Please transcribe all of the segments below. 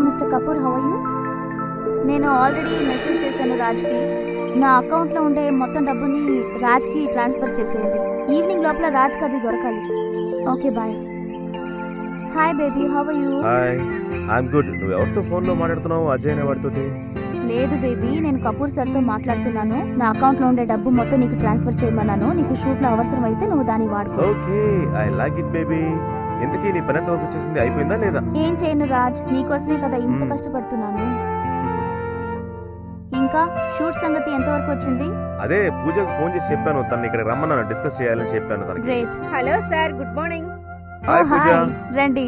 Mister Kapoor, how are you? నేను already message చేశాను రాజ్కి. నా అకౌంట్లో ఉండే మొత్తం డబ్బుని రాజ్కి ట్రాన్స్ఫర్ చేసేయండి. ఈవినింగ్ లోపల రాజ్కి అది దొరకాలి. Okay, bye. Hi baby, how are you? Hi, I'm good. నువ్వు ఎవరితో ఫోన్లో మాట్లాడుతున్నావు? అజయ్ అనే వాడితోటి? లేదు బేబీ, నేను కపూర్ సార్తో మాట్లాడుతున్నాను. నా అకౌంట్లో ఉండే డబ్బు మొత్తం నీకు ట్రాన్స్ఫర్ చేయమన్నాను. నీకు షూట్లో అవసరం అయితే నువ్వు దాన్ని వాడుకో. Okay, I like it baby. ఇంతకీ నీ పని ఎంత వరకు వచ్చేసింది? అయిపోయిందా లేదా? ఏం చేయను రాజ్, నీకోసమే కదా ఇంత కష్టపడుతున్నాను. ఇంకా షూట్ సంగతి ఎంతవరకు వచ్చింది? అదే పూజకు ఫోన్ చేసి చెప్పాను, తను ఇక్కడ రమ్మన్నాను, డిస్కస్ చేయాలని చెప్పాను తనకి. Great. Hello sir, good morning. Hi Pooja. రండి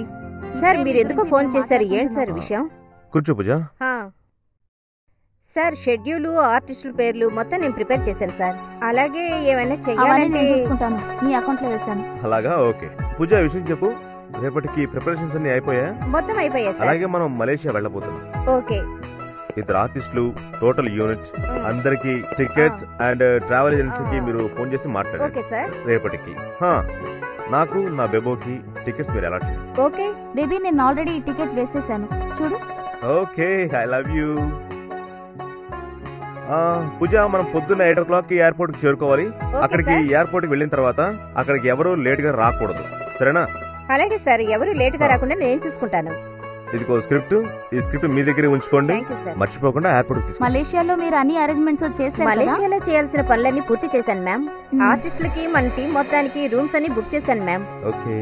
సార్, మీరు ఎందుకు ఫోన్ చేశారు? ఏంటి సార్ విషయం? కూర్చో పూజ. సార్, షెడ్యూల్, ఆర్టిస్టుల పేర్లు మొత్తం నేను ప్రిపేర్ చేశాను సార్. అలాగే ఏమైనా అవన్నీ చెయ్యాలంటే నేను చూసుకుంటాను. మీ అకౌంట్లో వేస్తాను. అలాగా, ఓకే. పూజ విషయం చెప్పు. రేపటికి ప్రిపరేషన్స్ అన్ని అయిపోయా? మొత్తం అయిపోయా సార్. అలాగే మనం మలేషియా వెళ్ళబోతున్నాం. ఓకే. ఇద్దరు ఆర్టిస్టులు, టోటల్ యూనిట్, అందరికి టికెట్స్ అండ్ ట్రావెల్ ఏజెన్సీకి మీరు ఫోన్ చేసి మాట్లాడండి. Okay sir. రేపటికి నాకు నా బెబోకి టికెట్స్ మీరు ఎలా చేయండి. ఓకే బేబీ, నేను ఆల్రెడీ టికెట్ వేసేసాను, చూడు. Okay, I love you. Pooja, మనం పొద్దున్న 8 o'clock ఎయిర్పోర్ట్ కి చేరుకోవాలి. అక్కడికి ఎయిర్పోర్ట్ కి వెళ్ళిన తర్వాత అక్కడికి ఎవరు లేట్ గా రాకూడదు, సరేనా? అలాగే సార్, ఎవరు లేట్ గా రాకుండా నేను చూసుకుంటాను. ఇదిగో స్క్రిప్ట్, ఈ స్క్రిప్ట్ మీ దగ్గరే ఉంచుకోండి. మర్చిపోకుండా ఎయిర్పోర్ట్ కి. మలేషియాలో మీరు అన్ని అరేంజ్మెంట్స్ చేశారు కదా? మలేషియాలో చేయాల్సిన పనులన్నీ పూర్తి చేశాను మ్యామ్. ఆర్టిస్టులకి మన టీం మొత్తానికి రూమ్స్ అన్ని బుక్ చేశాను ma'am. Okay,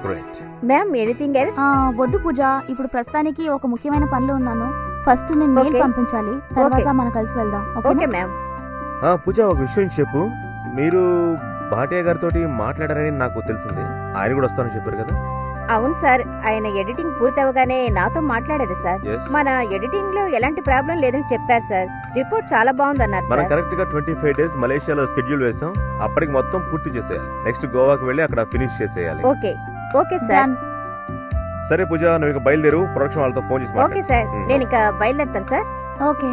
great. Ma'am, anything else? వద్దు పూజ, ఇప్పుడు ప్రస్తుతానికి ఒక ముఖ్యమైన పనిలో ఉన్నాను. ఫస్ట్ నేను మెయిల్ పంపించాలి, తర్వాత మనం కలిసి వెళ్దాం. Okay ma'am. పూజ, ఒక విషయం చెప్పు. మీరు భాటియా గారితో మాట్లాడారని నాకు తెలిసింది. ఆయన కూడా వస్తానని చెప్పారు కదా? అవును సార్, ఆయన ఎడిటింగ్ పూర్తి అవగానే నాతో మాట్లాడారు సార్. మన ఎడిటింగ్ లో ఎలాంటి ప్రాబ్లం లేదని చెప్పారు సార్. రిపోర్ట్ చాలా బాగుందన్నారు. మనం కరెక్ట్ గా 25 days మలేషియాలో షెడ్యూల్ వేసాం. అప్పటికి మొత్తం పూర్తి చేసేయాలి. నెక్స్ట్ గోవాకి వెళ్ళి అక్కడ ఫినిష్ చేసేయాలి. Okay okay sir. సరే పూజ, నువ్వు ఇక బయలుదేరు. ప్రొడక్షన్ వాళ్ళతో ఫోన్ చేసి. ఓకే సార్, నేను ఇక బయలుదేరుతాను సార్. ఓకే.